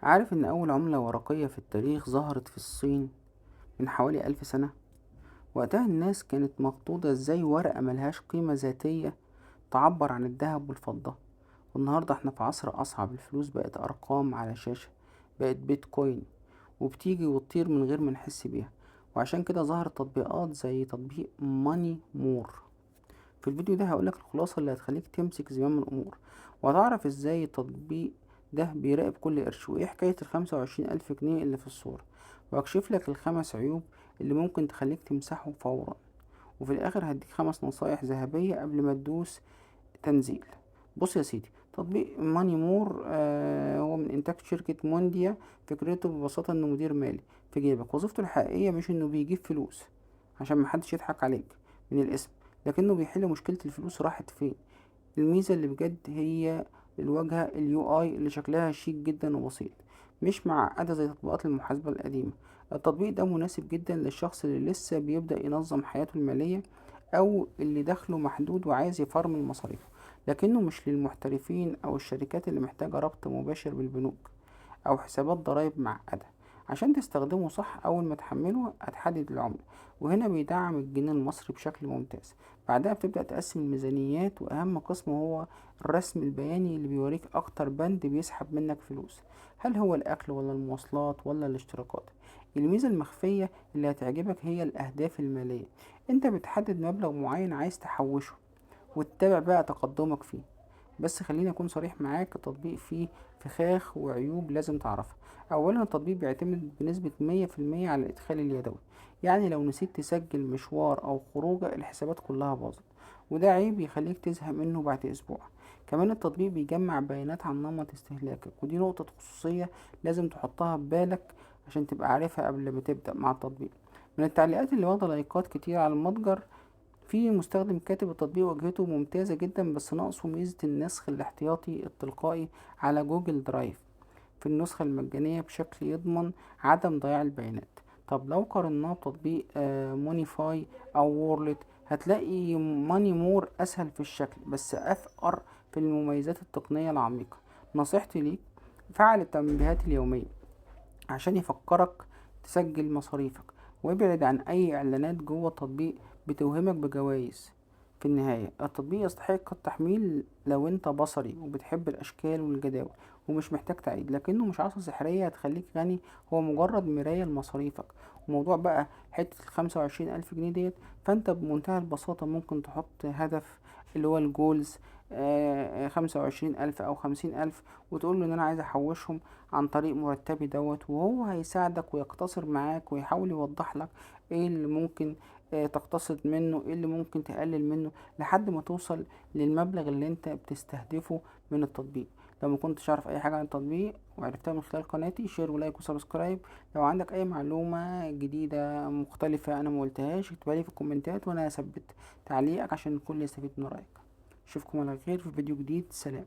عارف إن أول عملة ورقية في التاريخ ظهرت في الصين من حوالي 1000 سنة؟ وقتها الناس كانت مخضوضة ازاي ورقة ملهاش قيمة ذاتية تعبر عن الذهب والفضة. والنهاردة احنا في عصر أصعب، الفلوس بقت أرقام على شاشة، بقت بيتكوين، وبتيجي وتطير من غير ما نحس بيها. وعشان كده ظهرت تطبيقات زي تطبيق ماني مور. في الفيديو ده هقولك الخلاصة اللي هتخليك تمسك زمام الأمور، وهتعرف ازاي التطبيق ده بيراقب كل قرش، وايه حكاية ال25,000 جنيه اللي في الصورة، واكشف لك ال5 عيوب اللي ممكن تخليك تمسحه فورا. وفي الآخر هديك 5 نصايح ذهبية قبل ما تدوس تنزيل. بص يا سيدي، تطبيق ماني مور هو من إنتاج شركة مونديا. فكرته ببساطة إنه مدير مالي في جيبك. وظيفته الحقيقية مش إنه بيجيب فلوس عشان محدش يضحك عليك من الاسم، لكنه بيحل مشكلة الفلوس راحت فين. الميزة اللي بجد هي الواجهة اليو اي اللي شكلها شيك جدا وبسيط، مش معقدة زي تطبيقات المحاسبة القديمة. التطبيق ده مناسب جدا للشخص اللي لسه بيبدأ ينظم حياته المالية، أو اللي دخله محدود وعايز يفرمل مصاريفه. لكنه مش للمحترفين أو الشركات اللي محتاجة ربط مباشر بالبنوك أو حسابات ضرايب معقدة. عشان تستخدمه صح، أول ما تحمله هتحدد العملة، وهنا بيدعم الجنيه المصري بشكل ممتاز. بعدها بتبدأ تقسم الميزانيات، وأهم قسم هو الرسم البياني اللي بيوريك أكتر بند بيسحب منك فلوس، هل هو الأكل ولا المواصلات ولا الاشتراكات. الميزة المخفية اللي هتعجبك هي الأهداف المالية. انت بتحدد مبلغ معين عايز تحوشه، وتتابع بقى تقدمك فيه. بس خليني اكون صريح معاك، التطبيق فيه فخاخ وعيوب لازم تعرفها. اولا، التطبيق بيعتمد بنسبة 100% على الادخال اليدوي، يعني لو نسيت تسجل مشوار او خروجه الحسابات كلها باظت، وده عيب يخليك تزهق منه بعد اسبوع. كمان التطبيق بيجمع بيانات عن نمط استهلاكك، ودي نقطة خصوصية لازم تحطها ببالك عشان تبقى عارفها قبل ما تبدأ مع التطبيق. من التعليقات اللي واخدة لايكات كتير على المتجر، في مستخدم كاتب التطبيق واجهته ممتازة جدا بس ناقصه ميزة النسخ الاحتياطي التلقائي على جوجل درايف في النسخة المجانية بشكل يضمن عدم ضياع البيانات. طب لو قارناه بتطبيق مونيفاي أو وورلت، هتلاقي ماني مور أسهل في الشكل بس أفقر في المميزات التقنية العميقة. نصيحتي ليك، فعل التنبيهات اليومية عشان يفكرك تسجل مصاريفك، وابعد عن اي اعلانات جوه التطبيق بتوهمك بجوائز. في النهاية التطبيق يستحق التحميل لو انت بصري وبتحب الاشكال والجداول ومش محتاج تعيد، لكنه مش عصا سحرية هتخليك غني، هو مجرد مراية لمصاريفك. وموضوع بقى حتة ال25,000 جنيه ديت، فانت بمنتهى البساطة ممكن تحط هدف اللي هو الجولز، 25,000 أو 50,000، وتقول له إن أنا عايز أحوشهم عن طريق مرتبي دوت، وهو هيساعدك ويقتصر معاك ويحاول يوضح لك ايه اللي ممكن تقتصد منه، ايه اللي ممكن تقلل منه، لحد ما توصل للمبلغ اللي انت بتستهدفه من التطبيق. لو ما كنتش عارف اي حاجة عن التطبيق وعرفتها من خلال قناتي، شير ولايك وسبسكرايب. لو عندك اي معلومة جديدة مختلفة انا ما قلتهاش، اكتبها لي في الكومنتات وانا هثبت تعليقك عشان الكل يستفيد من رأيك. اشوفكم على خير في فيديو جديد. سلام.